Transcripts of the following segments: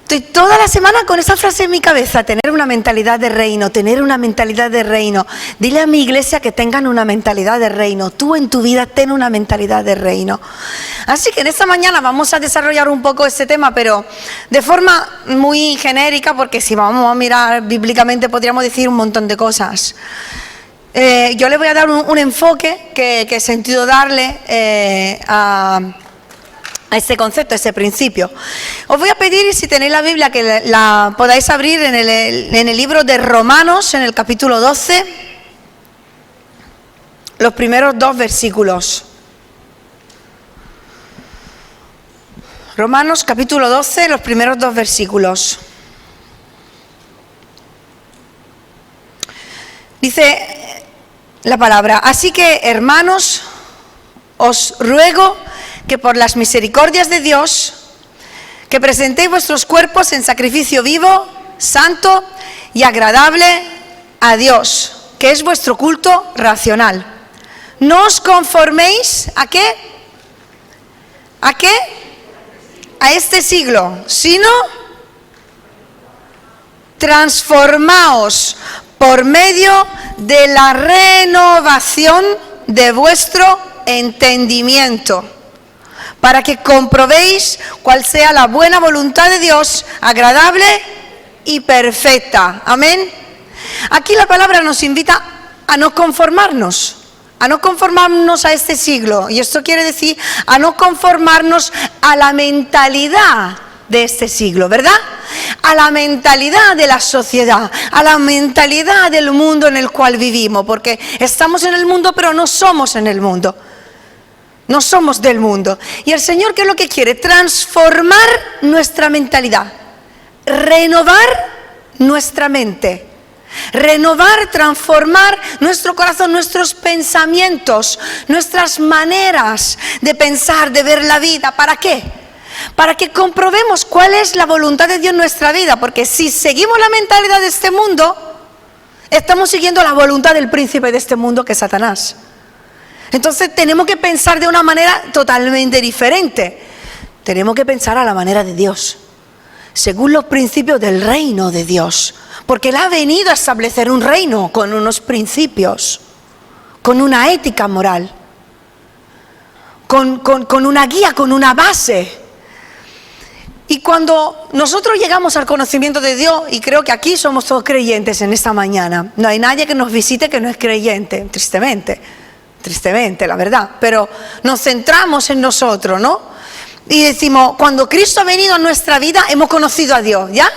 Estoy toda la semana con esa frase en mi cabeza, tener una mentalidad de reino, tener una mentalidad de reino. Dile a mi iglesia que tengan una mentalidad de reino. Tú en tu vida ten una mentalidad de reino. Así que en esta mañana vamos a desarrollar un poco este tema, pero de forma muy genérica, porque si vamos a mirar bíblicamente podríamos decir un montón de cosas. Yo le voy a dar un enfoque que he sentido darle a este concepto, a ese principio. Os voy a pedir, si tenéis la Biblia, que la podáis abrir en el libro de Romanos, en el capítulo 12, los primeros 2 versículos. Romanos capítulo 12, los primeros 2 versículos. Dice la palabra: así que, hermanos, os ruego que por las misericordias de Dios, que presentéis vuestros cuerpos en sacrificio vivo, santo y agradable a Dios, que es vuestro culto racional. No os conforméis, ¿a qué? ¿A qué? A este siglo, sino transformaos por medio de la renovación de vuestro entendimiento, para que comprobéis cuál sea la buena voluntad de Dios, agradable y perfecta. Amén. Aquí la palabra nos invita a no conformarnos a este siglo. Y esto quiere decir a no conformarnos a la mentalidad de este siglo, ¿verdad? A la mentalidad de la sociedad, a la mentalidad del mundo en el cual vivimos, porque estamos en el mundo, pero no somos en el mundo. No somos del mundo. Y el Señor, ¿qué es lo que quiere? Transformar nuestra mentalidad, renovar nuestra mente, renovar, transformar nuestro corazón, nuestros pensamientos, nuestras maneras de pensar, de ver la vida. ¿Para qué? Para que comprobemos cuál es la voluntad de Dios en nuestra vida, porque si seguimos la mentalidad de este mundo, estamos siguiendo la voluntad del príncipe de este mundo, que es Satanás. Entonces tenemos que pensar de una manera totalmente diferente. Tenemos que pensar a la manera de Dios, según los principios del reino de Dios, porque Él ha venido a establecer un reino con unos principios, con una ética moral, con una guía, con una base. Y cuando nosotros llegamos al conocimiento de Dios, y creo que aquí somos todos creyentes en esta mañana, no hay nadie que nos visite que no es creyente, tristemente, la verdad, pero nos centramos en nosotros, ¿no? Y decimos, cuando Cristo ha venido a nuestra vida, hemos conocido a Dios, ¿ya?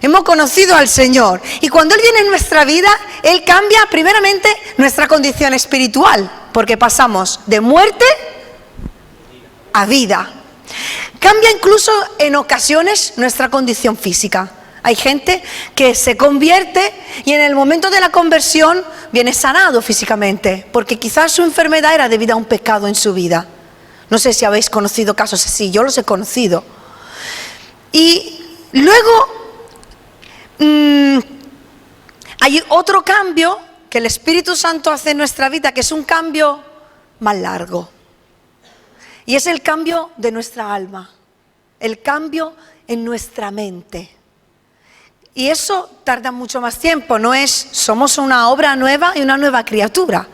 Hemos conocido al Señor. Y cuando Él viene en nuestra vida, Él cambia primeramente nuestra condición espiritual, porque pasamos de muerte a vida. Cambia incluso en ocasiones nuestra condición física. Hay gente que se convierte y en el momento de la conversión viene sanado físicamente, porque quizás su enfermedad era debida a un pecado en su vida. No sé si habéis conocido casos así, yo los he conocido. Y luego hay otro cambio que el Espíritu Santo hace en nuestra vida, que es un cambio más largo. Y es el cambio de nuestra alma, el cambio en nuestra mente. Y eso tarda mucho más tiempo, somos una obra nueva y una nueva criatura.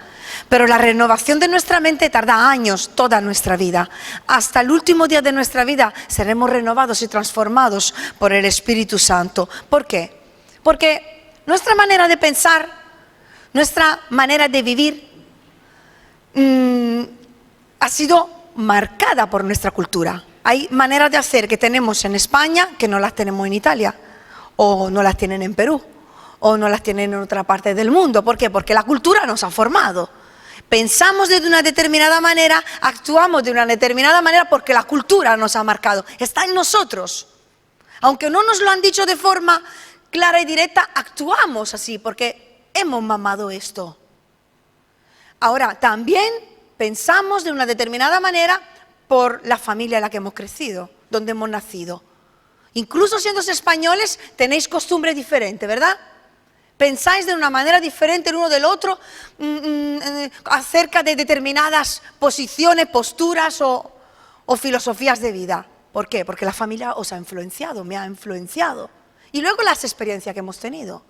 Pero la renovación de nuestra mente tarda años, toda nuestra vida. Hasta el último día de nuestra vida seremos renovados y transformados por el Espíritu Santo. ¿Por qué? Porque nuestra manera de pensar, nuestra manera de vivir, ha sido marcada por nuestra cultura. Hay maneras de hacer que tenemos en España que no las tenemos en Italia, o no las tienen en Perú, o no las tienen en otra parte del mundo. ¿Por qué? Porque la cultura nos ha formado. Pensamos de una determinada manera, actuamos de una determinada manera porque la cultura nos ha marcado. Está en nosotros. Aunque no nos lo han dicho de forma clara y directa, actuamos así porque hemos mamado esto. Ahora, también pensamos de una determinada manera por la familia en la que hemos crecido, donde hemos nacido. Incluso siendo españoles tenéis costumbres diferentes, ¿verdad? Pensáis de una manera diferente el uno del otro acerca de determinadas posiciones, posturas o filosofías de vida. ¿Por qué? Porque la familia os ha influenciado, me ha influenciado. Y luego las experiencias que hemos tenido.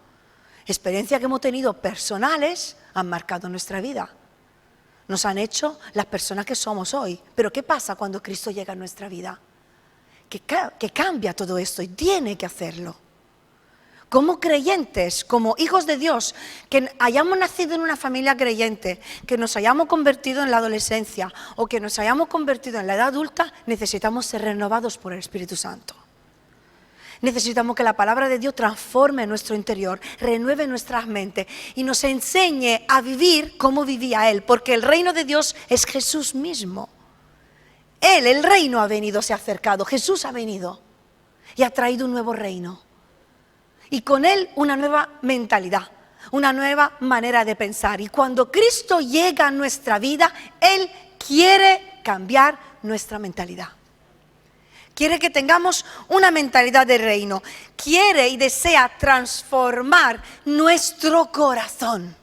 Experiencias que hemos tenido personales han marcado nuestra vida. Nos han hecho las personas que somos hoy. Pero ¿qué pasa cuando Cristo llega a nuestra vida? Que cambia todo esto y tiene que hacerlo. Como creyentes, como hijos de Dios, que hayamos nacido en una familia creyente, que nos hayamos convertido en la adolescencia o que nos hayamos convertido en la edad adulta, necesitamos ser renovados por el Espíritu Santo. Necesitamos que la palabra de Dios transforme nuestro interior, renueve nuestras mentes y nos enseñe a vivir como vivía Él, porque el reino de Dios es Jesús mismo. Él, el reino ha venido, se ha acercado, Jesús ha venido y ha traído un nuevo reino. Y con Él una nueva mentalidad, una nueva manera de pensar. Y cuando Cristo llega a nuestra vida, Él quiere cambiar nuestra mentalidad. Quiere que tengamos una mentalidad de reino. Quiere y desea transformar nuestro corazón,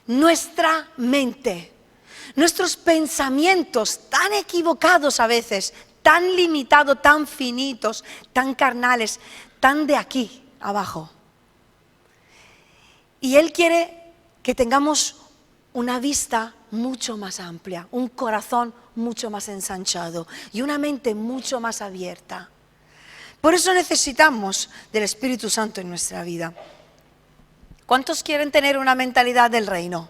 nuestra mente, nuestros pensamientos tan equivocados a veces, tan limitados, tan finitos, tan carnales, tan de aquí abajo. Y Él quiere que tengamos una vista mucho más amplia, un corazón mucho más ensanchado y una mente mucho más abierta. Por eso necesitamos del Espíritu Santo en nuestra vida. ¿Cuántos quieren tener una mentalidad del reino?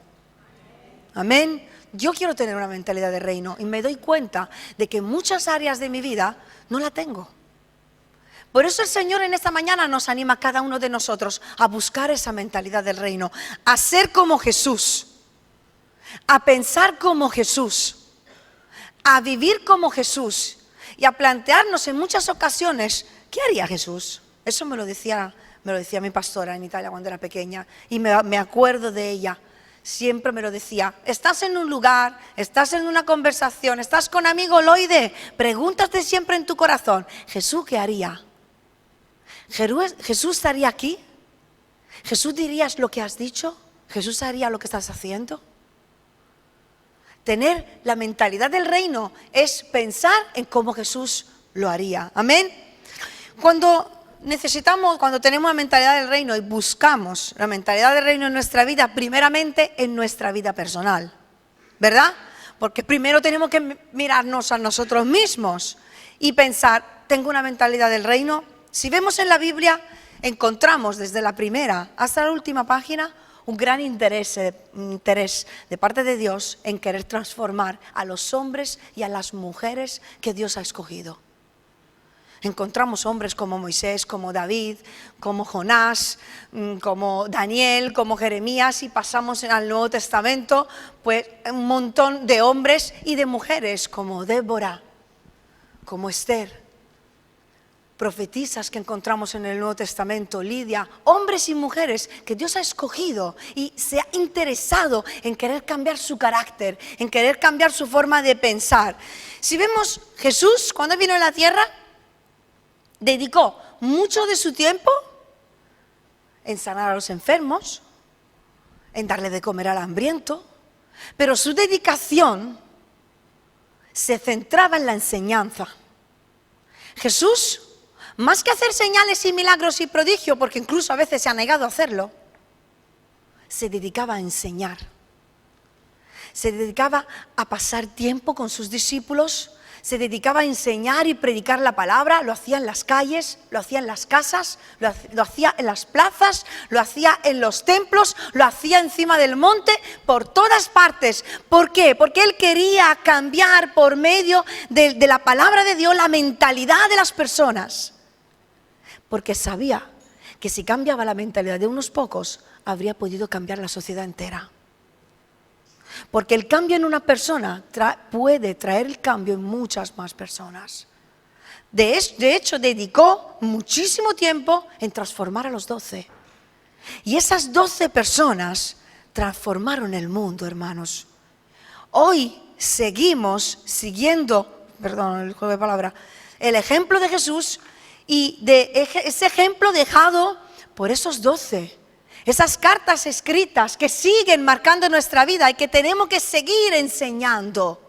Amén. Yo quiero tener una mentalidad de reino y me doy cuenta de que en muchas áreas de mi vida no la tengo. Por eso el Señor en esta mañana nos anima a cada uno de nosotros a buscar esa mentalidad del reino, a ser como Jesús, a pensar como Jesús, a vivir como Jesús y a plantearnos en muchas ocasiones, ¿qué haría Jesús? Eso me lo decía mi pastora en Italia cuando era pequeña y me acuerdo de ella. Siempre me lo decía, estás en un lugar, estás en una conversación, estás con amigo Loide, pregúntate siempre en tu corazón, ¿Jesús qué haría? ¿Jesús estaría aquí? ¿Jesús dirías lo que has dicho? ¿Jesús haría lo que estás haciendo? Tener la mentalidad del reino es pensar en cómo Jesús lo haría. Amén. Cuando tenemos la mentalidad del reino y buscamos la mentalidad del reino en nuestra vida, primeramente en nuestra vida personal, ¿verdad? Porque primero tenemos que mirarnos a nosotros mismos y pensar, ¿tengo una mentalidad del reino? Si vemos en la Biblia, encontramos desde la primera hasta la última página un gran interés de parte de Dios en querer transformar a los hombres y a las mujeres que Dios ha escogido. Encontramos hombres como Moisés, como David, como Jonás, como Daniel, como Jeremías, y pasamos al Nuevo Testamento, pues un montón de hombres y de mujeres como Débora, como Esther. Profetisas que encontramos en el Nuevo Testamento, Lidia, hombres y mujeres que Dios ha escogido y se ha interesado en querer cambiar su carácter, en querer cambiar su forma de pensar. Si vemos Jesús, cuando vino a la tierra, dedicó mucho de su tiempo en sanar a los enfermos, en darle de comer al hambriento, pero su dedicación se centraba en la enseñanza. Jesús, más que hacer señales y milagros y prodigios, porque incluso a veces se ha negado a hacerlo, se dedicaba a enseñar. Se dedicaba a pasar tiempo con sus discípulos, se dedicaba a enseñar y predicar la palabra, lo hacía en las calles, lo hacía en las casas, lo hacía en las plazas, lo hacía en los templos, lo hacía encima del monte, por todas partes. ¿Por qué? Porque Él quería cambiar por medio de la palabra de Dios la mentalidad de las personas. Porque sabía que si cambiaba la mentalidad de unos pocos, habría podido cambiar la sociedad entera. Porque el cambio en una persona puede traer el cambio en muchas más personas. De hecho, dedicó muchísimo tiempo en transformar a los 12. Y esas 12 personas transformaron el mundo, hermanos. Hoy seguimos siguiendo, perdón, el juego de palabra, el ejemplo de Jesús y de ese ejemplo dejado por esos 12. Esas cartas escritas que siguen marcando nuestra vida y que tenemos que seguir enseñando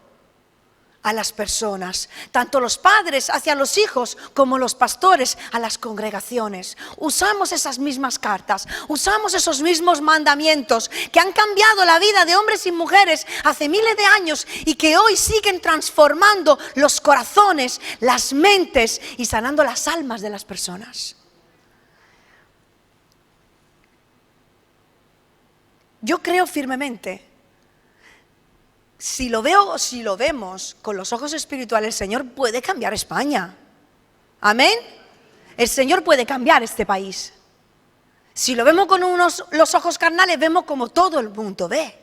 a las personas, tanto los padres hacia los hijos como los pastores a las congregaciones. Usamos esas mismas cartas, usamos esos mismos mandamientos que han cambiado la vida de hombres y mujeres hace miles de años y que hoy siguen transformando los corazones, las mentes y sanando las almas de las personas. Yo creo firmemente, si lo veo o si lo vemos con los ojos espirituales, el Señor puede cambiar España. Amén. El Señor puede cambiar este país. Si lo vemos con los ojos carnales, vemos como todo el mundo ve.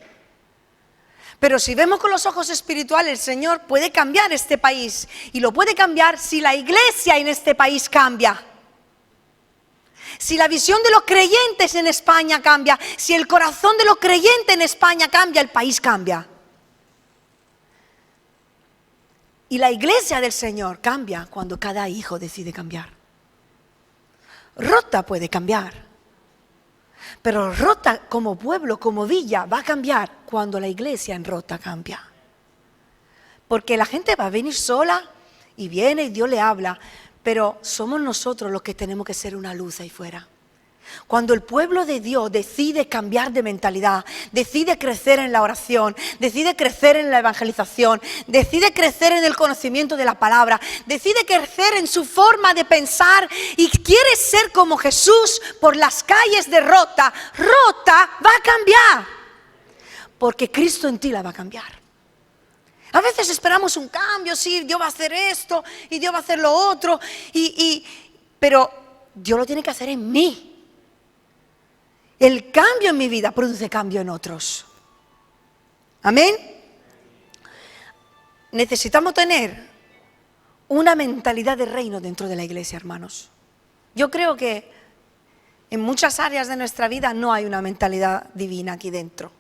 Pero si vemos con los ojos espirituales, el Señor puede cambiar este país. Y lo puede cambiar si la iglesia en este país cambia. Si la visión de los creyentes en España cambia, si el corazón de los creyentes en España cambia, el país cambia. Y la iglesia del Señor cambia cuando cada hijo decide cambiar. Rota puede cambiar, pero Rota como pueblo, como villa, va a cambiar cuando la iglesia en Rota cambia. Porque la gente va a venir sola y viene y Dios le habla, pero somos nosotros los que tenemos que ser una luz ahí fuera. Cuando el pueblo de Dios decide cambiar de mentalidad, decide crecer en la oración, decide crecer en la evangelización, decide crecer en el conocimiento de la palabra, decide crecer en su forma de pensar y quiere ser como Jesús por las calles de Rota, Rota va a cambiar, porque Cristo en ti la va a cambiar. A veces esperamos un cambio, sí, Dios va a hacer esto y Dios va a hacer lo otro, pero Dios lo tiene que hacer en mí. El cambio en mi vida produce cambio en otros. Amén. Necesitamos tener una mentalidad de reino dentro de la iglesia, hermanos. Yo creo que en muchas áreas de nuestra vida no hay una mentalidad divina aquí dentro.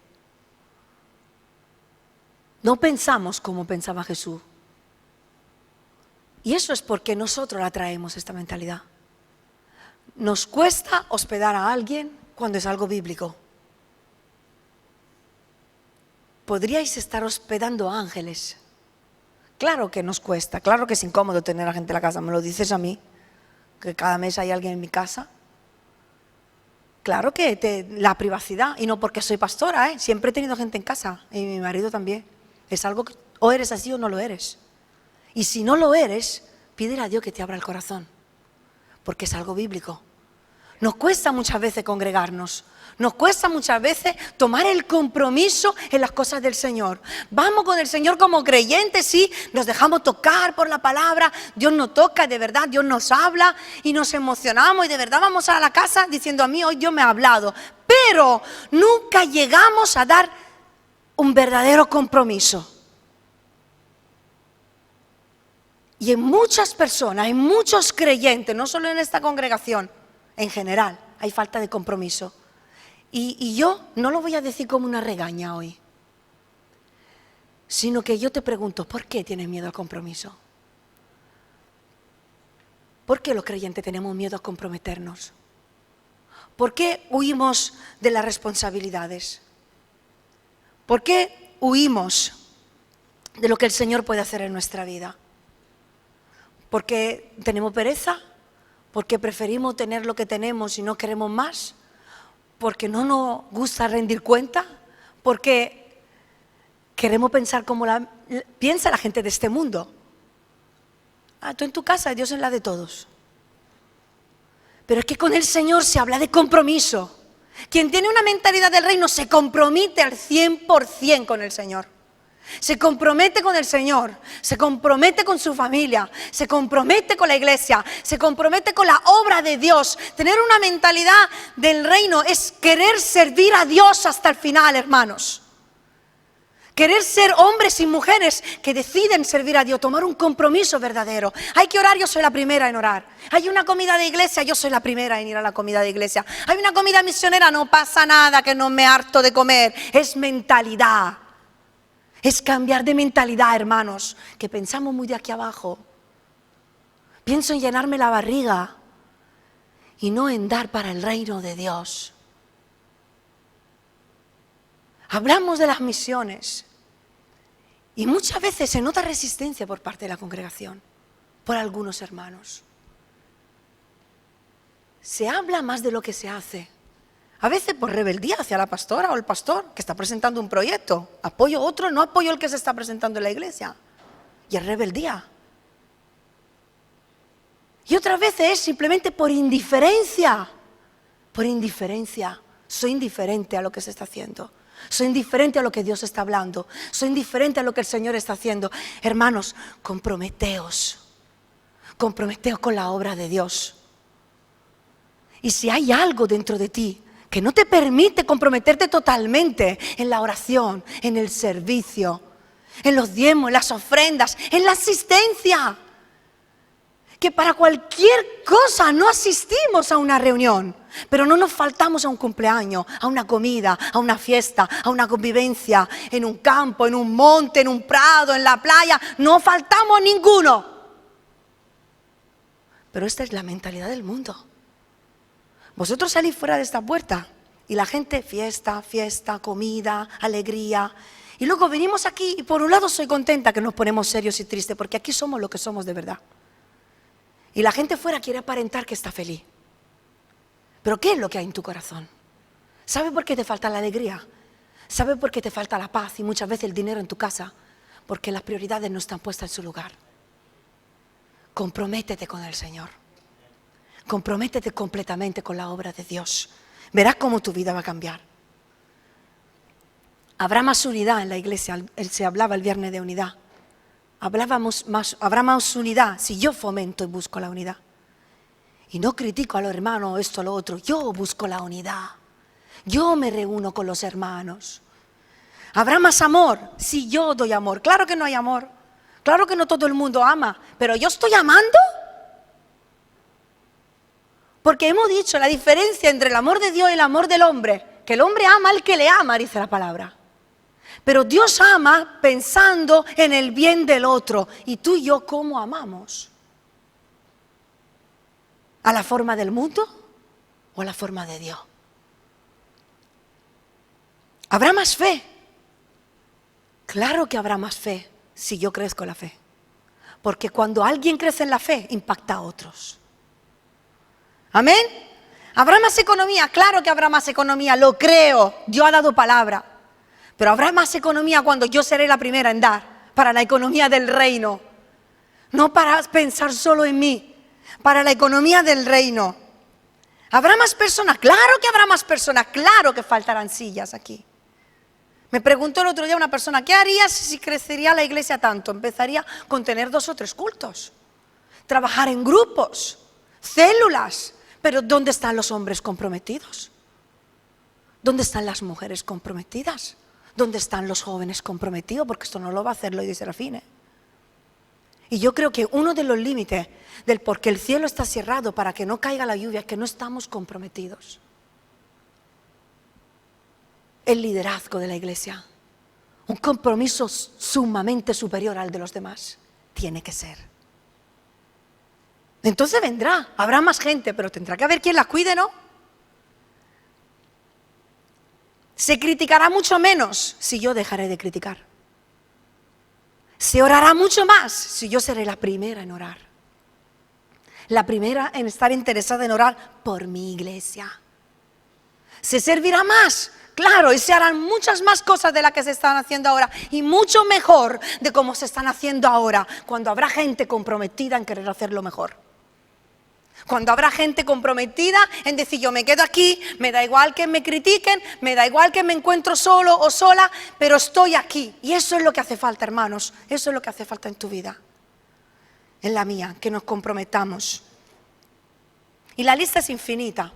No pensamos como pensaba Jesús. Y eso es porque nosotros la traemos, esta mentalidad. Nos cuesta hospedar a alguien cuando es algo bíblico. Podríais estar hospedando ángeles. Claro que nos cuesta, claro que es incómodo tener a gente en la casa. ¿Me lo dices a mí? Que cada mes hay alguien en mi casa. Claro que la privacidad, y no porque soy pastora, siempre he tenido gente en casa, y mi marido también. Es algo que o eres así o no lo eres. Y si no lo eres, pídele a Dios que te abra el corazón, porque es algo bíblico. Nos cuesta muchas veces congregarnos, nos cuesta muchas veces tomar el compromiso en las cosas del Señor. Vamos con el Señor como creyentes, sí, nos dejamos tocar por la palabra, Dios nos toca, de verdad, Dios nos habla y nos emocionamos y de verdad vamos a la casa diciendo a mí hoy Dios me ha hablado. Pero nunca llegamos a dar un verdadero compromiso. Y en muchas personas, en muchos creyentes, no solo en esta congregación, en general, hay falta de compromiso. Y yo no lo voy a decir como una regaña hoy, sino que yo te pregunto, ¿por qué tienes miedo al compromiso? ¿Por qué los creyentes tenemos miedo a comprometernos? ¿Por qué huimos de las responsabilidades? ¿Por qué huimos de lo que el Señor puede hacer en nuestra vida? ¿Porque tenemos pereza? ¿Porque preferimos tener lo que tenemos y no queremos más? ¿Porque no nos gusta rendir cuenta? ¿Porque queremos pensar como piensa la gente de este mundo? Tú en tu casa y Dios en la de todos. Pero es que con el Señor se habla de compromiso. Quien tiene una mentalidad del reino se compromete al 100% con el Señor. Se compromete con el Señor, se compromete con su familia, se compromete con la iglesia, se compromete con la obra de Dios. Tener una mentalidad del reino es querer servir a Dios hasta el final, hermanos. Querer ser hombres y mujeres que deciden servir a Dios, tomar un compromiso verdadero. Hay que orar, yo soy la primera en orar. Hay una comida de iglesia, yo soy la primera en ir a la comida de iglesia. Hay una comida misionera, no pasa nada que no me harto de comer. Es mentalidad. Es cambiar de mentalidad, hermanos, que pensamos muy de aquí abajo. Pienso en llenarme la barriga y no en dar para el reino de Dios. Hablamos de las misiones Y muchas veces se nota resistencia por parte de la congregación, por algunos hermanos. Se habla más de lo que se hace. A veces por rebeldía hacia la pastora o el pastor que está presentando un proyecto. Apoyo otro, no apoyo el que se está presentando en la iglesia. Y es rebeldía. Y otras veces es simplemente por indiferencia. Por indiferencia. Soy indiferente a lo que se está haciendo. Soy indiferente a lo que Dios está hablando. Soy indiferente a lo que el Señor está haciendo. Hermanos, comprometeos. Comprometeos con la obra de Dios. Y si hay algo dentro de ti que no te permite comprometerte totalmente en la oración, en el servicio, en los diezmos, en las ofrendas, en la asistencia, que para cualquier cosa no asistimos a una reunión, pero no nos faltamos a un cumpleaños, a una comida, a una fiesta, a una convivencia, en un campo, en un monte, en un prado, en la playa, no faltamos ninguno. Pero esta es la mentalidad del mundo. Vosotros salís fuera de esta puerta y la gente fiesta, fiesta, comida, alegría. Y luego venimos aquí y por un lado soy contenta que nos ponemos serios y tristes porque aquí somos lo que somos de verdad. Y la gente fuera quiere aparentar que está feliz. Pero ¿qué es lo que hay en tu corazón? ¿Sabe por qué te falta la alegría? ¿Sabe por qué te falta la paz y muchas veces el dinero en tu casa? Porque las prioridades no están puestas en su lugar. Comprométete con el Señor. Comprométete completamente con la obra de Dios. Verás cómo tu vida va a cambiar. Habrá más unidad en la iglesia. Se hablaba el viernes de unidad. Habrá más unidad si yo fomento y busco la unidad. Y no critico a los hermanos esto o lo otro. Yo busco la unidad. Yo me reúno con los hermanos. Habrá más amor si yo doy amor. Claro que no hay amor. Claro que no todo el mundo ama. Pero yo estoy amando. Porque hemos dicho la diferencia entre el amor de Dios y el amor del hombre. Que el hombre ama al que le ama, dice la palabra. Pero Dios ama pensando en el bien del otro. ¿Y tú y yo cómo amamos? ¿A la forma del mundo o a la forma de Dios? ¿Habrá más fe? Claro que habrá más fe si yo crezco en la fe. Porque cuando alguien crece en la fe, impacta a otros. ¿Amén? ¿Habrá más economía? Claro que habrá más economía, lo creo. Dios ha dado palabra. Pero habrá más economía cuando yo seré la primera en dar para la economía del reino. No para pensar solo en mí, para la economía del reino. ¿Habrá más personas? Claro que habrá más personas, claro que faltarán sillas aquí. Me preguntó el otro día una persona, ¿qué harías si crecería la iglesia tanto? Empezaría con tener 2 o 3 cultos, trabajar en grupos, células. Pero ¿dónde están los hombres comprometidos? ¿Dónde están las mujeres comprometidas? ¿Dónde están los jóvenes comprometidos? Porque esto no lo va a hacer Loida y Serafine. Y yo creo que uno de los límites del por qué el cielo está cerrado para que no caiga la lluvia es que no estamos comprometidos. El liderazgo de la iglesia, un compromiso sumamente superior al de los demás, tiene que ser. Entonces vendrá, habrá más gente, pero tendrá que haber quien la cuide, ¿no? Se criticará mucho menos si yo dejaré de criticar. Se orará mucho más si yo seré la primera en orar. La primera en estar interesada en orar por mi iglesia. Se servirá más, claro, y se harán muchas más cosas de las que se están haciendo ahora y mucho mejor de cómo se están haciendo ahora, cuando habrá gente comprometida en querer hacerlo mejor. Cuando habrá gente comprometida en decir yo me quedo aquí, me da igual que me critiquen, me da igual que me encuentro solo o sola, pero estoy aquí. Y eso es lo que hace falta, hermanos, eso es lo que hace falta en tu vida, en la mía, que nos comprometamos. Y la lista es infinita,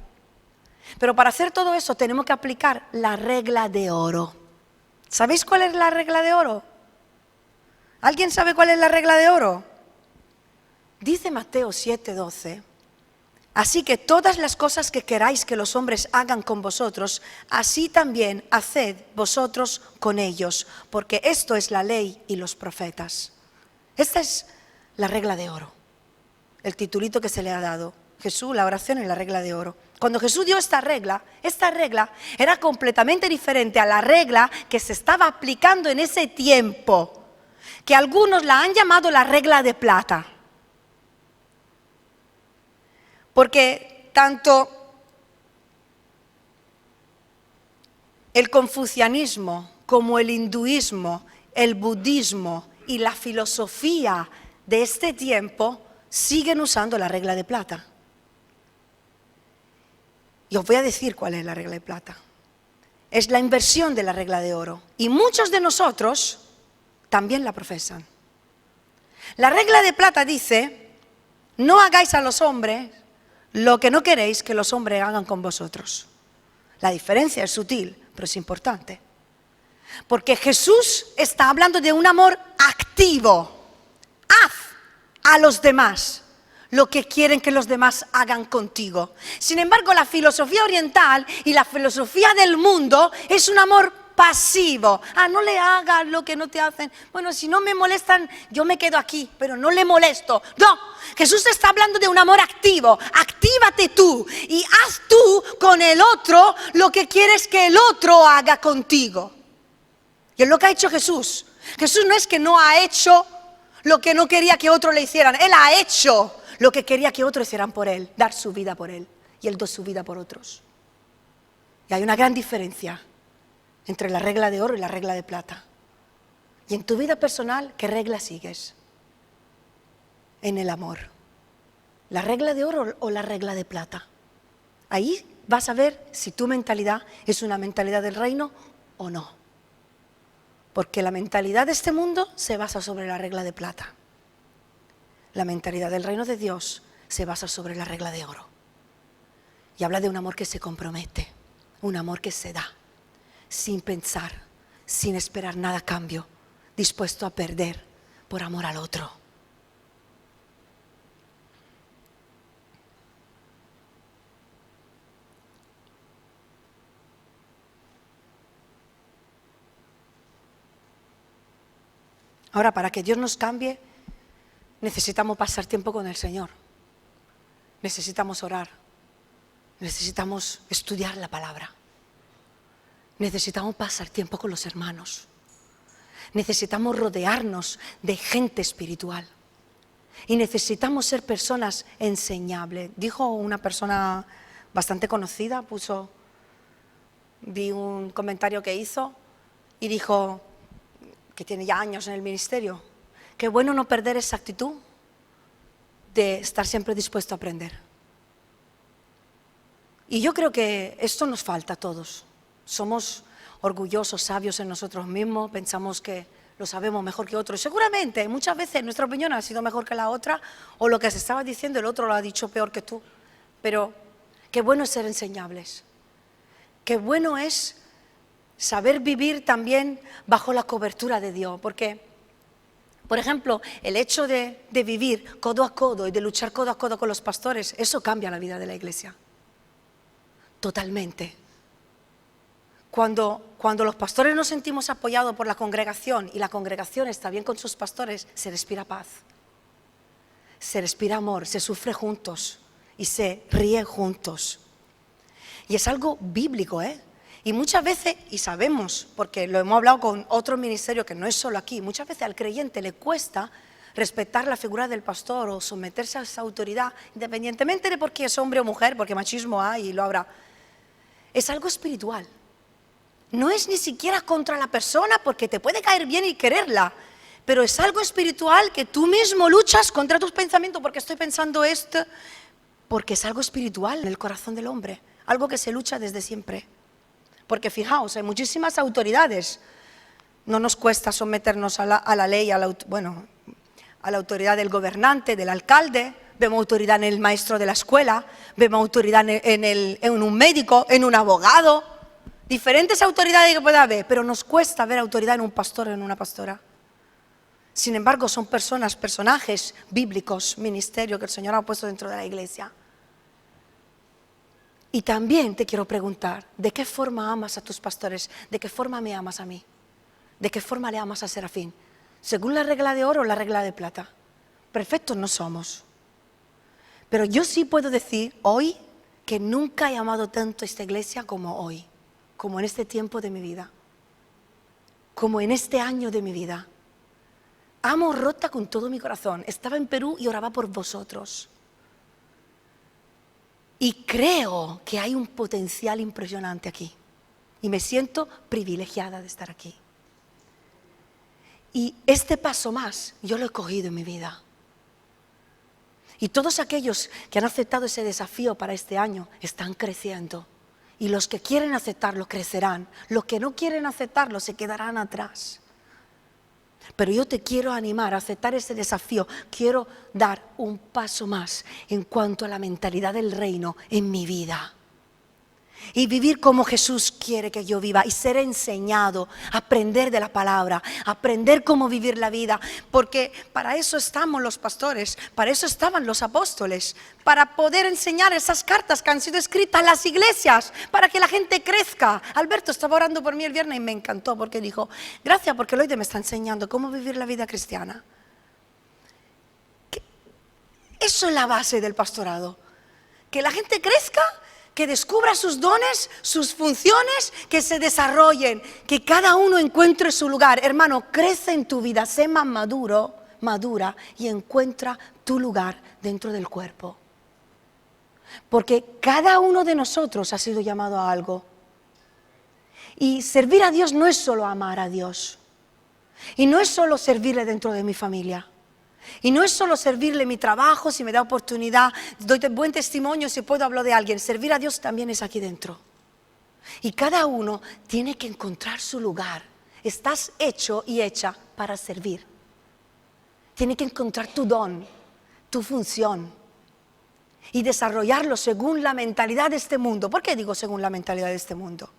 pero para hacer todo eso tenemos que aplicar la regla de oro. ¿Sabéis cuál es la regla de oro? ¿Alguien sabe cuál es la regla de oro? Dice Mateo 7:12. Así que todas las cosas que queráis que los hombres hagan con vosotros, así también haced vosotros con ellos, porque esto es la ley y los profetas. Esta es la regla de oro, el titulito que se le ha dado. Jesús, la oración es la regla de oro. Cuando Jesús dio esta regla era completamente diferente a la regla que se estaba aplicando en ese tiempo. que algunos la han llamado la regla de plata. Porque tanto el confucianismo como el hinduismo, el budismo y la filosofía de este tiempo siguen usando la regla de plata. Y os voy a decir cuál es la regla de plata. Es la inversión de la regla de oro. Y muchos de nosotros también la profesan. La regla de plata dice, no hagáis a los hombres lo que no queréis que los hombres hagan con vosotros. La diferencia es sutil, pero es importante. Porque Jesús está hablando de un amor activo. Haz a los demás lo que quieren que los demás hagan contigo. Sin embargo, la filosofía oriental y la filosofía del mundo es un amor pasivo. No le hagas lo que no te hacen. Bueno, si no me molestan, yo me quedo aquí, pero no le molesto. No, Jesús está hablando de un amor activo. Actívate tú y haz tú con el otro lo que quieres que el otro haga contigo. Y es lo que ha hecho Jesús. Jesús no es que no ha hecho lo que no quería que otros le hicieran. Él ha hecho lo que quería que otros hicieran por Él, dar su vida por Él. Y Él dio su vida por otros. Y hay una gran diferencia entre la regla de oro y la regla de plata. Y en tu vida personal, ¿qué regla sigues? En el amor. ¿La regla de oro o la regla de plata? Ahí vas a ver si tu mentalidad es una mentalidad del reino o no. Porque la mentalidad de este mundo se basa sobre la regla de plata. La mentalidad del reino de Dios se basa sobre la regla de oro. Y habla de un amor que se compromete, un amor que se da, sin pensar, sin esperar nada a cambio, dispuesto a perder por amor al otro. Ahora, para que Dios nos cambie, necesitamos pasar tiempo con el Señor. Necesitamos orar. Necesitamos estudiar la palabra. Necesitamos pasar tiempo con los hermanos. Necesitamos rodearnos de gente espiritual. Y necesitamos ser personas enseñables. Dijo una persona bastante conocida, vi un comentario que hizo y dijo, que tiene ya años en el ministerio, qué bueno no perder esa actitud de estar siempre dispuesto a aprender. Y yo creo que esto nos falta a todos. Somos orgullosos, sabios en nosotros mismos, pensamos que lo sabemos mejor que otros. Seguramente, muchas veces nuestra opinión ha sido mejor que la otra, o lo que se estaba diciendo el otro lo ha dicho peor que tú. Pero qué bueno es ser enseñables. Qué bueno es saber vivir también bajo la cobertura de Dios, porque, por ejemplo, el hecho de vivir codo a codo y de luchar codo a codo con los pastores, eso cambia la vida de la iglesia, totalmente. Cuando los pastores nos sentimos apoyados por la congregación y la congregación está bien con sus pastores, se respira paz, se respira amor, se sufre juntos y se ríe juntos. Y es algo bíblico, Y muchas veces, y sabemos, porque lo hemos hablado con otros ministerios que no es solo aquí, muchas veces al creyente le cuesta respetar la figura del pastor o someterse a esa autoridad, independientemente de por qué es hombre o mujer, porque machismo hay y lo habrá. Es algo espiritual. No es ni siquiera contra la persona, porque te puede caer bien y quererla, pero es algo espiritual que tú mismo luchas contra tus pensamientos, porque estoy pensando esto, porque es algo espiritual en el corazón del hombre, algo que se lucha desde siempre. Porque fijaos, hay muchísimas autoridades. No nos cuesta someternos a la ley, a la autoridad del gobernante, del alcalde. Vemos autoridad en el maestro de la escuela, vemos autoridad en un médico, en un abogado. Diferentes autoridades que puede haber, pero nos cuesta ver autoridad en un pastor o en una pastora. Sin embargo, son personajes bíblicos, ministerio que el Señor ha puesto dentro de la iglesia. Y también te quiero preguntar, ¿de qué forma amas a tus pastores? ¿De qué forma me amas a mí? ¿De qué forma le amas a Serafín? ¿Según la regla de oro o la regla de plata? Perfectos no somos. Pero yo sí puedo decir hoy que nunca he amado tanto a esta iglesia como hoy, como en este tiempo de mi vida, como en este año de mi vida. amo Rota con todo mi corazón. Estaba en Perú y oraba por vosotros. Y creo que hay un potencial impresionante aquí. Y me siento privilegiada de estar aquí. Y este paso más, yo lo he cogido en mi vida. Y todos aquellos que han aceptado ese desafío para este año están creciendo. Y los que quieren aceptarlo crecerán. Los que no quieren aceptarlo se quedarán atrás. Pero yo te quiero animar a aceptar ese desafío. Quiero dar un paso más en cuanto a la mentalidad del reino en mi vida. Y vivir como Jesús quiere que yo viva y ser enseñado, aprender de la palabra, aprender cómo vivir la vida, porque para eso estamos los pastores, para eso estaban los apóstoles, para poder enseñar esas cartas que han sido escritas en las iglesias, para que la gente crezca. Alberto estaba orando por mí el viernes y me encantó porque dijo, gracias porque Loide me está enseñando cómo vivir la vida cristiana. Eso es la base del pastorado, que la gente crezca, que descubra sus dones, sus funciones, que se desarrollen, que cada uno encuentre su lugar. Hermano, crece en tu vida, sé más maduro, madura y encuentra tu lugar dentro del cuerpo. Porque cada uno de nosotros ha sido llamado a algo. Y servir a Dios no es solo amar a Dios. Y no es solo servirle dentro de mi familia. Y no es solo servirle mi trabajo, si me da oportunidad, doy buen testimonio, si puedo hablar de alguien. Servir a Dios también es aquí dentro. Y cada uno tiene que encontrar su lugar. Estás hecho y hecha para servir. Tienes que encontrar tu don, tu función. Y desarrollarlo según la mentalidad de este mundo. ¿Por qué digo según la mentalidad de este mundo?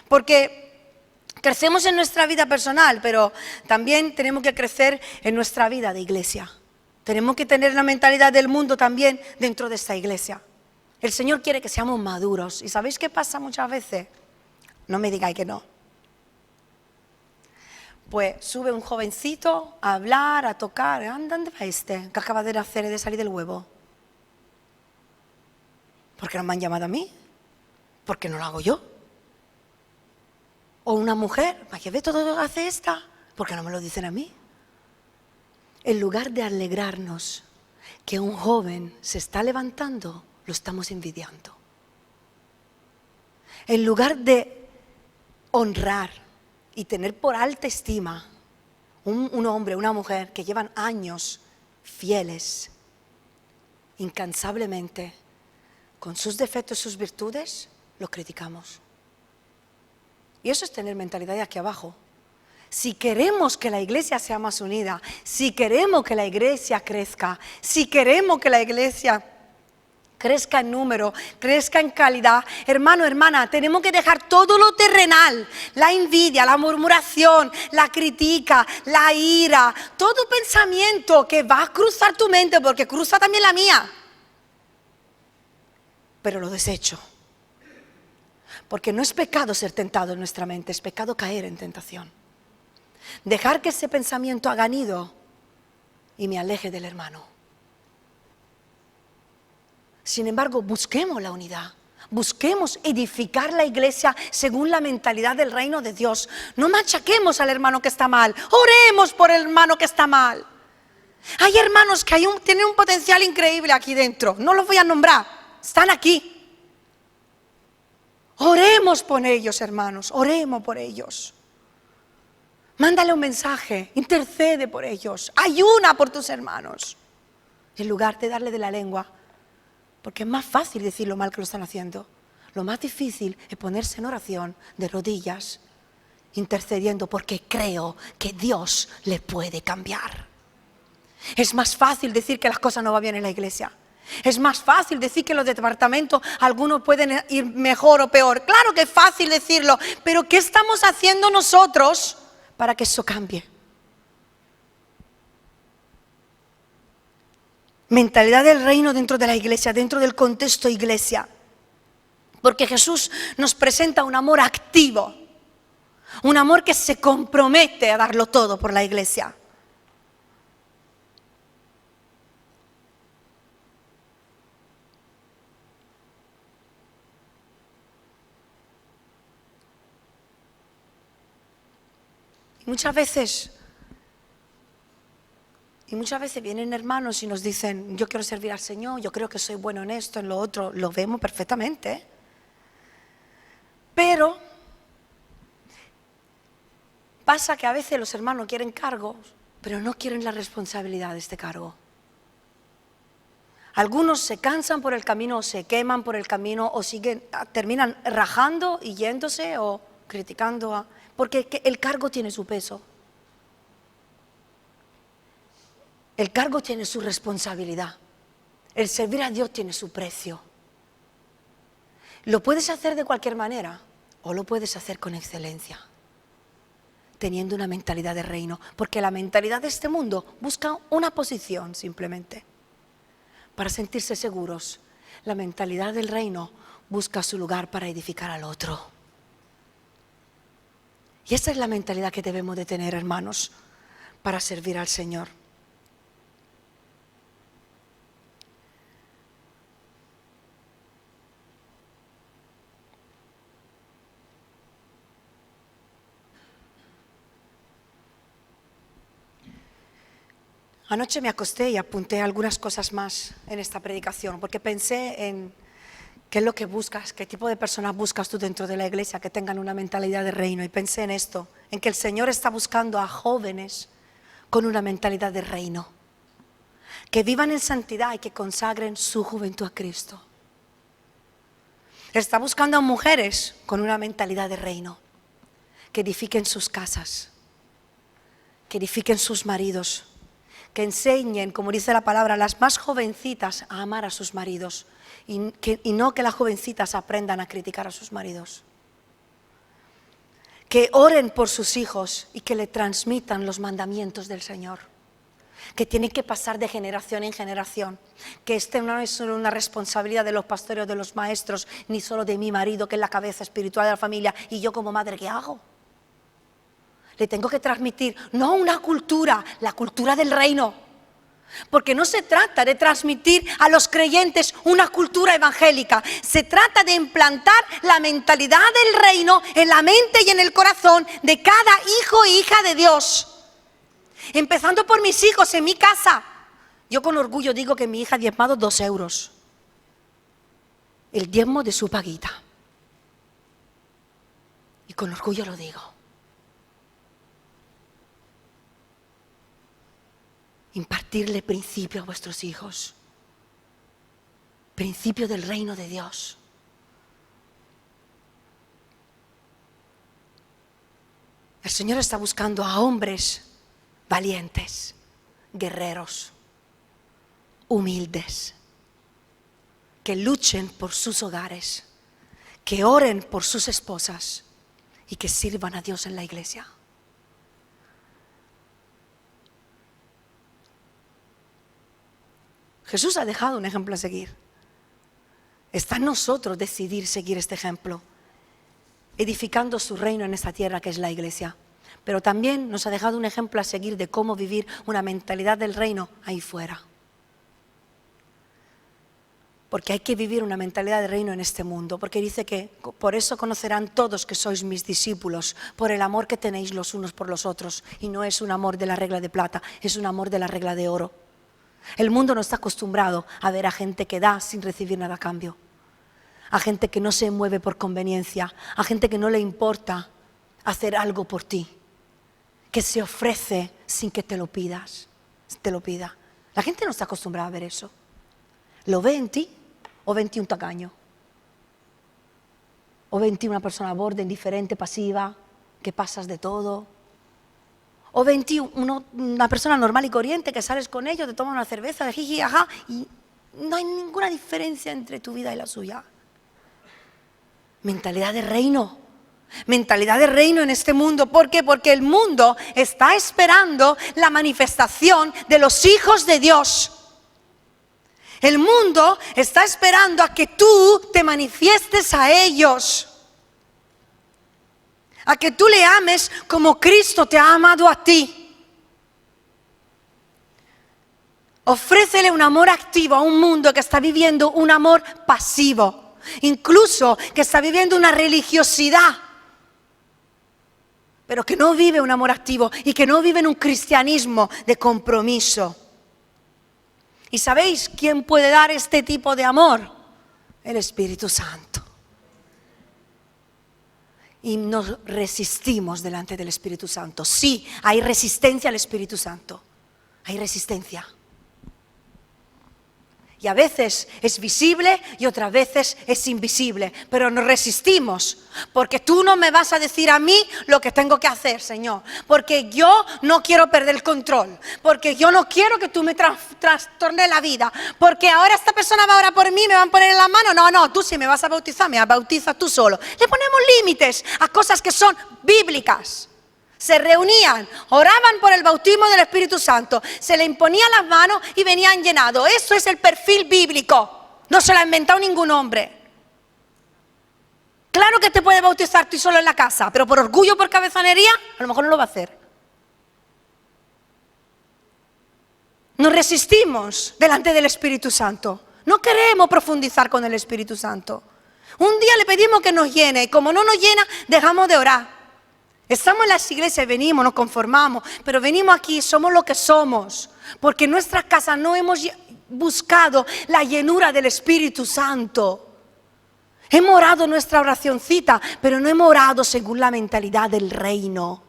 Porque crecemos en nuestra vida personal, pero también tenemos que crecer en nuestra vida de iglesia. Tenemos que tener la mentalidad del mundo también dentro de esta iglesia. El Señor quiere que seamos maduros. ¿Y sabéis qué pasa muchas veces? No me digáis que no. Pues sube un jovencito a hablar, a tocar. ¿Dónde va este que acaba de nacer y de salir del huevo? ¿Por qué no me han llamado a mí? ¿Por qué no lo hago yo? O una mujer, ¿para qué ve todo lo que hace esta? ¿Por qué no me lo dicen a mí? En lugar de alegrarnos que un joven se está levantando, lo estamos envidiando. En lugar de honrar y tener por alta estima un hombre, una mujer que llevan años fieles, incansablemente, con sus defectos, sus virtudes, los criticamos. Y eso es tener mentalidad de aquí abajo. Si queremos que la iglesia sea más unida, si queremos que la iglesia crezca, si queremos que la iglesia crezca en número, crezca en calidad, hermano, hermana, tenemos que dejar todo lo terrenal, la envidia, la murmuración, la crítica, la ira, todo pensamiento que va a cruzar tu mente, porque cruza también la mía. Pero lo desecho. Porque no es pecado ser tentado en nuestra mente, es pecado caer en tentación. Dejar que ese pensamiento haga nido y me aleje del hermano. Sin embargo, busquemos la unidad, busquemos edificar la iglesia según la mentalidad del reino de Dios. No machaquemos al hermano que está mal, oremos por el hermano que está mal. Hay hermanos que tienen un potencial increíble aquí dentro, no los voy a nombrar, están aquí. Oremos por ellos, hermanos, oremos por ellos. Mándale un mensaje, intercede por ellos, ayuna por tus hermanos. En lugar de darle de la lengua, porque es más fácil decir lo mal que lo están haciendo. Lo más difícil es ponerse en oración de rodillas, intercediendo porque creo que Dios le puede cambiar. Es más fácil decir que las cosas no van bien en la iglesia. Es más fácil decir que los departamentos, algunos pueden ir mejor o peor. Claro que es fácil decirlo, pero ¿qué estamos haciendo nosotros para que eso cambie? Mentalidad del reino dentro de la iglesia, dentro del contexto iglesia. Porque Jesús nos presenta un amor activo, un amor que se compromete a darlo todo por la iglesia. Muchas veces Y muchas veces vienen hermanos y nos dicen, yo quiero servir al Señor, yo creo que soy bueno en esto, en lo otro, lo vemos perfectamente. Pero pasa que a veces los hermanos quieren cargos, pero no quieren la responsabilidad de este cargo. Algunos se cansan por el camino, o se queman por el camino, o terminan rajando y yéndose o criticando, porque el cargo tiene su peso. El cargo tiene su responsabilidad. El servir a Dios tiene su precio. Lo puedes hacer de cualquier manera o lo puedes hacer con excelencia, teniendo una mentalidad de reino, porque la mentalidad de este mundo busca una posición simplemente para sentirse seguros. La mentalidad del reino busca su lugar para edificar al otro. Y esa es la mentalidad que debemos de tener, hermanos, para servir al Señor. Anoche me acosté y apunté algunas cosas más en esta predicación, porque pensé en qué es lo que buscas, qué tipo de personas buscas tú dentro de la iglesia que tengan una mentalidad de reino. Y pensé en esto, en que el Señor está buscando a jóvenes con una mentalidad de reino, que vivan en santidad y que consagren su juventud a Cristo. Está buscando a mujeres con una mentalidad de reino, que edifiquen sus casas, que edifiquen sus maridos, que enseñen, como dice la palabra, a las más jovencitas a amar a sus maridos y no que las jovencitas aprendan a criticar a sus maridos. Que oren por sus hijos y que le transmitan los mandamientos del Señor, que tienen que pasar de generación en generación, que este no es solo una responsabilidad de los pastores o de los maestros, ni solo de mi marido, que es la cabeza espiritual de la familia, y yo como madre, ¿qué hago? Le tengo que transmitir, no una cultura, la cultura del reino. Porque no se trata de transmitir a los creyentes una cultura evangélica. Se trata de implantar la mentalidad del reino en la mente y en el corazón de cada hijo e hija de Dios. Empezando por mis hijos en mi casa. Yo con orgullo digo que mi hija ha diezmado 2 euros. El diezmo de su paguita. Y con orgullo lo digo. Impartirle principio a vuestros hijos, principio del reino de Dios. El Señor está buscando a hombres valientes, guerreros, humildes, que luchen por sus hogares, que oren por sus esposas y que sirvan a Dios en la iglesia. Jesús ha dejado un ejemplo a seguir. Está en nosotros decidir seguir este ejemplo, edificando su reino en esta tierra que es la iglesia. Pero también nos ha dejado un ejemplo a seguir de cómo vivir una mentalidad del reino ahí fuera. Porque hay que vivir una mentalidad de reino en este mundo, porque dice que por eso conocerán todos que sois mis discípulos, por el amor que tenéis los unos por los otros. Y no es un amor de la regla de plata, es un amor de la regla de oro. El mundo no está acostumbrado a ver a gente que da sin recibir nada a cambio, a gente que no se mueve por conveniencia, a gente que no le importa hacer algo por ti, que se ofrece sin que te lo pida. La gente no está acostumbrada a ver eso. ¿Lo ve en ti o ve en ti un tacaño? ¿O ve en ti una persona borde, indiferente, pasiva, que pasas de todo? O ven ti una persona normal y corriente que sales con ellos, te toman una cerveza, de jiji, ajá, y no hay ninguna diferencia entre tu vida y la suya. Mentalidad de reino. Mentalidad de reino en este mundo. ¿Por qué? Porque el mundo está esperando la manifestación de los hijos de Dios. El mundo está esperando a que tú te manifiestes a ellos. A que tú le ames como Cristo te ha amado a ti. Ofrécele un amor activo a un mundo que está viviendo un amor pasivo, incluso que está viviendo una religiosidad, pero que no vive un amor activo y que no vive en un cristianismo de compromiso. ¿Y sabéis quién puede dar este tipo de amor? El Espíritu Santo. Y nos resistimos delante del Espíritu Santo. Sí, hay resistencia al Espíritu Santo. Hay resistencia. Y a veces es visible y otras veces es invisible. Pero nos resistimos. Porque tú no me vas a decir a mí lo que tengo que hacer, Señor. Porque yo no quiero perder el control. Porque yo no quiero que tú me trastornes la vida. Porque ahora esta persona va a orar por mí, me van a poner en la mano. No, tú sí me vas a bautizar, me bautizas tú solo. Le ponemos límites a cosas que son bíblicas. Se reunían, oraban por el bautismo del Espíritu Santo, se le imponían las manos y venían llenados. Eso es el perfil bíblico, no se lo ha inventado ningún hombre. Claro que te puede bautizar tú solo en la casa, pero por orgullo, por cabezonería, a lo mejor no lo va a hacer. Nos resistimos delante del Espíritu Santo, no queremos profundizar con el Espíritu Santo. Un día le pedimos que nos llene y como no nos llena, dejamos de orar. Estamos en las iglesias, venimos, nos conformamos, pero venimos aquí, somos lo que somos, porque en nuestras casas no hemos buscado la llenura del Espíritu Santo. Hemos orado nuestra oracioncita, pero no hemos orado según la mentalidad del reino.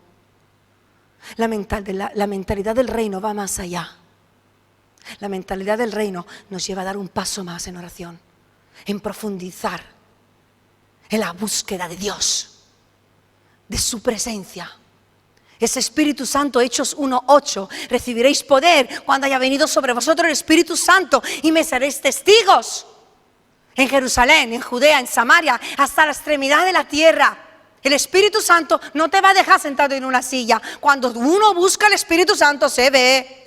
La mentalidad del reino va más allá. La mentalidad del reino nos lleva a dar un paso más en oración, en profundizar, en la búsqueda de Dios, de su presencia. Ese Espíritu Santo, Hechos 1:8, recibiréis poder cuando haya venido sobre vosotros el Espíritu Santo y me seréis testigos en Jerusalén, en Judea, en Samaria, hasta la extremidad de la tierra. El Espíritu Santo no te va a dejar sentado en una silla. Cuando uno busca el Espíritu Santo se ve.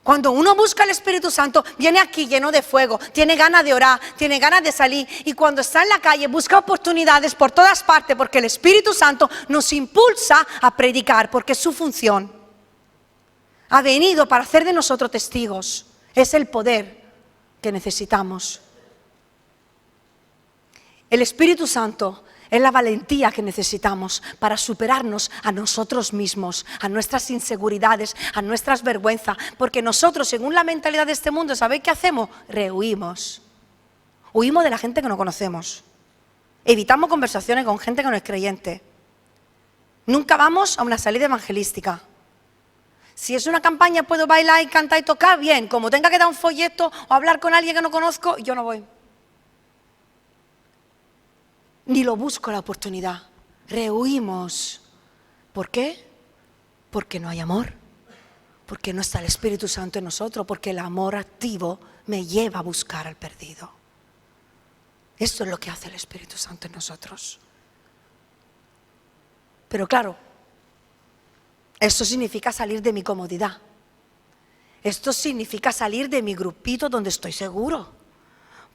Cuando uno busca el Espíritu Santo, viene aquí lleno de fuego, tiene ganas de orar, tiene ganas de salir. Y cuando está en la calle, busca oportunidades por todas partes, porque el Espíritu Santo nos impulsa a predicar, porque es su función. Ha venido para hacer de nosotros testigos. Es el poder que necesitamos. El Espíritu Santo es la valentía que necesitamos para superarnos a nosotros mismos, a nuestras inseguridades, a nuestras vergüenzas. Porque nosotros, según la mentalidad de este mundo, ¿sabéis qué hacemos? Rehuimos. Huimos de la gente que no conocemos. Evitamos conversaciones con gente que no es creyente. Nunca vamos a una salida evangelística. Si es una campaña, puedo bailar y cantar y tocar, bien. Como tenga que dar un folleto o hablar con alguien que no conozco, yo no voy. Ni lo busco la oportunidad. Rehuimos. ¿Por qué? Porque no hay amor. Porque no está el Espíritu Santo en nosotros. Porque el amor activo me lleva a buscar al perdido. Esto es lo que hace el Espíritu Santo en nosotros. Pero claro, esto significa salir de mi comodidad. Esto significa salir de mi grupito donde estoy seguro.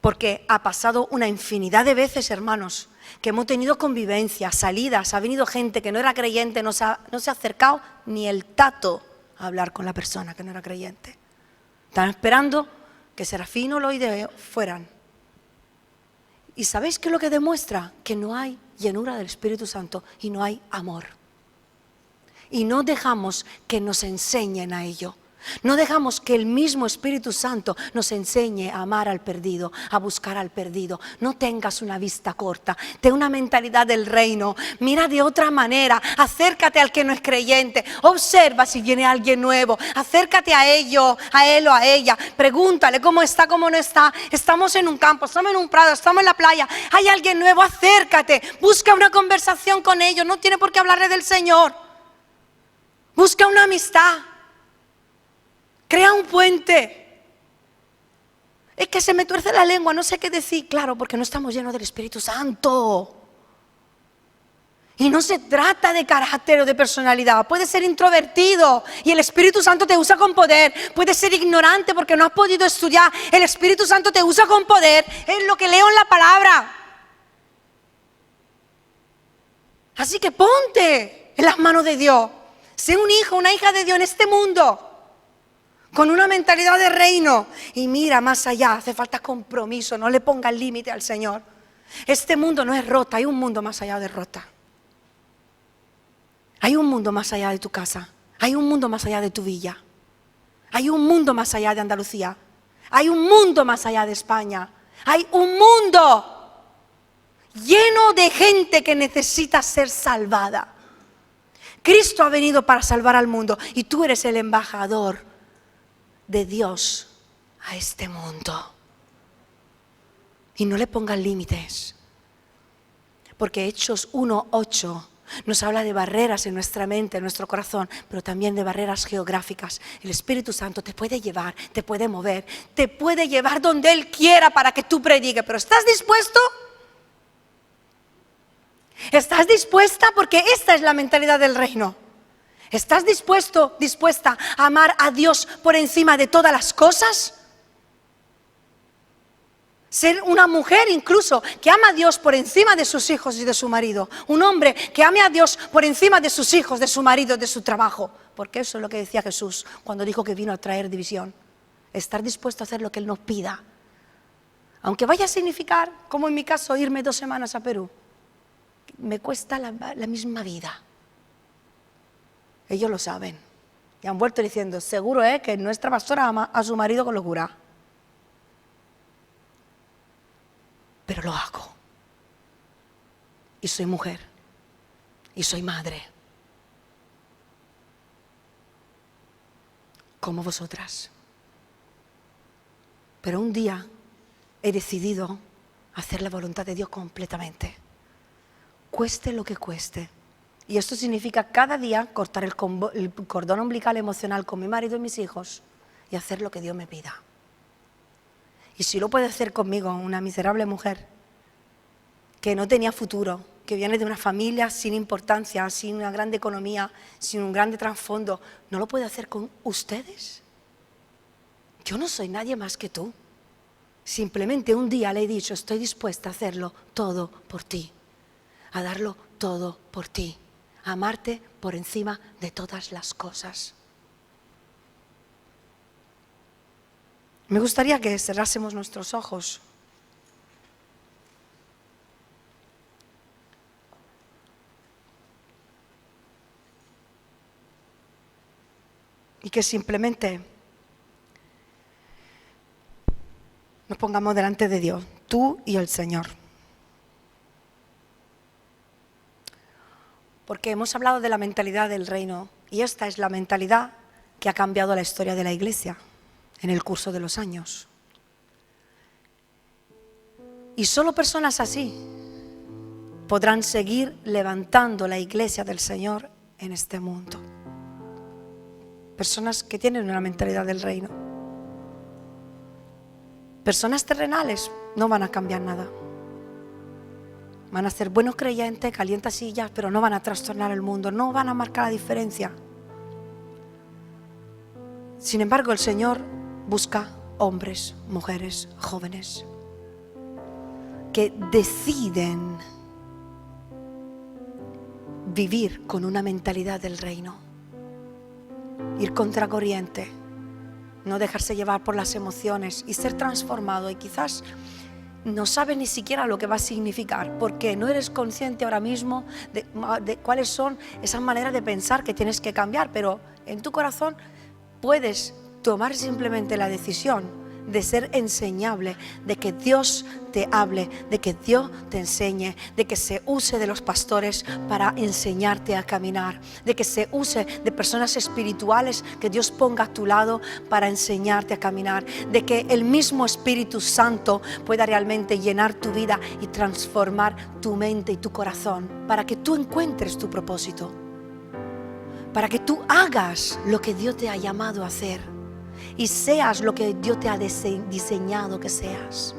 Porque ha pasado una infinidad de veces, hermanos, que hemos tenido convivencia, salidas, ha venido gente que no era creyente, no se ha acercado ni el tato a hablar con la persona que no era creyente. Están esperando que Serafín o Loide fueran. ¿Y sabéis qué es lo que demuestra? Que no hay llenura del Espíritu Santo y no hay amor. Y no dejamos que nos enseñen a ello. No dejamos que el mismo Espíritu Santo nos enseñe a amar al perdido, a buscar al perdido. No tengas una vista corta, ten una mentalidad del reino. Mira de otra manera, acércate al que no es creyente. Observa si viene alguien nuevo, acércate a ello, a él o a ella. Pregúntale cómo está, cómo no está. Estamos en un campo, estamos en un prado, estamos en la playa. Hay alguien nuevo, acércate, busca una conversación con ellos. No tiene por qué hablarle del Señor. Busca una amistad. Crea un puente. Es que se me tuerce la lengua, no sé qué decir. Claro, porque no estamos llenos del Espíritu Santo. Y no se trata de carácter o de personalidad. Puedes ser introvertido y el Espíritu Santo te usa con poder. Puedes ser ignorante porque no has podido estudiar. El Espíritu Santo te usa con poder. Es lo que leo en la palabra. Así que ponte en las manos de Dios. Sé un hijo, una hija de Dios en este mundo. Con una mentalidad de reino. Y mira más allá, hace falta compromiso. No le pongas límite al Señor. Este mundo no es Rota, hay un mundo más allá de Rota. Hay un mundo más allá de tu casa. Hay un mundo más allá de tu villa. Hay un mundo más allá de Andalucía. Hay un mundo más allá de España. Hay un mundo lleno de gente que necesita ser salvada. Cristo ha venido para salvar al mundo y tú eres el embajador de Dios a este mundo. Y no le pongas límites, porque Hechos 1:8 nos habla de barreras en nuestra mente, en nuestro corazón, pero también de barreras geográficas. El Espíritu Santo te puede llevar, te puede mover, te puede llevar donde Él quiera para que tú prediques. Pero ¿estás dispuesto? ¿Estás dispuesta? Porque esta es la mentalidad del reino. ¿Estás dispuesta a amar a Dios por encima de todas las cosas? Ser una mujer incluso que ama a Dios por encima de sus hijos y de su marido. Un hombre que ame a Dios por encima de sus hijos, de su marido, de su trabajo. Porque eso es lo que decía Jesús cuando dijo que vino a traer división. Estar dispuesto a hacer lo que Él nos pida. Aunque vaya a significar, como en mi caso, irme 2 semanas a Perú. Me cuesta la misma vida. Ellos lo saben. Y han vuelto diciendo, seguro es que nuestra pastora ama a su marido con locura. Pero lo hago. Y soy mujer. Y soy madre. Como vosotras. Pero un día he decidido hacer la voluntad de Dios completamente. Cueste lo que cueste. Y esto significa cada día cortar el cordón umbilical emocional con mi marido y mis hijos y hacer lo que Dios me pida. Y si lo puede hacer conmigo, una miserable mujer que no tenía futuro, que viene de una familia sin importancia, sin una grande economía, sin un grande trasfondo, ¿no lo puede hacer con ustedes? Yo no soy nadie más que tú. Simplemente un día le he dicho, estoy dispuesta a hacerlo todo por ti, a darlo todo por ti, a amarte por encima de todas las cosas. Me gustaría que cerrásemos nuestros ojos y que simplemente nos pongamos delante de Dios, tú y el Señor. Porque hemos hablado de la mentalidad del reino y esta es la mentalidad que ha cambiado la historia de la Iglesia en el curso de los años. Y solo personas así podrán seguir levantando la Iglesia del Señor en este mundo. Personas que tienen una mentalidad del reino. Personas terrenales no van a cambiar nada. Van a ser buenos creyentes, calientasillas, pero no van a trastornar el mundo, no van a marcar la diferencia. Sin embargo, el Señor busca hombres, mujeres, jóvenes que deciden vivir con una mentalidad del reino, ir contracorriente, no dejarse llevar por las emociones y ser transformado. Y quizás no sabes ni siquiera lo que va a significar, porque no eres consciente ahora mismo de cuáles son esas maneras de pensar que tienes que cambiar, pero en tu corazón puedes tomar simplemente la decisión de ser enseñable, de que Dios te hable, de que Dios te enseñe, de que se use de los pastores para enseñarte a caminar, de que se use de personas espirituales que Dios ponga a tu lado para enseñarte a caminar, de que el mismo Espíritu Santo pueda realmente llenar tu vida y transformar tu mente y tu corazón para que tú encuentres tu propósito, para que tú hagas lo que Dios te ha llamado a hacer y seas lo que Dios te ha diseñado que seas.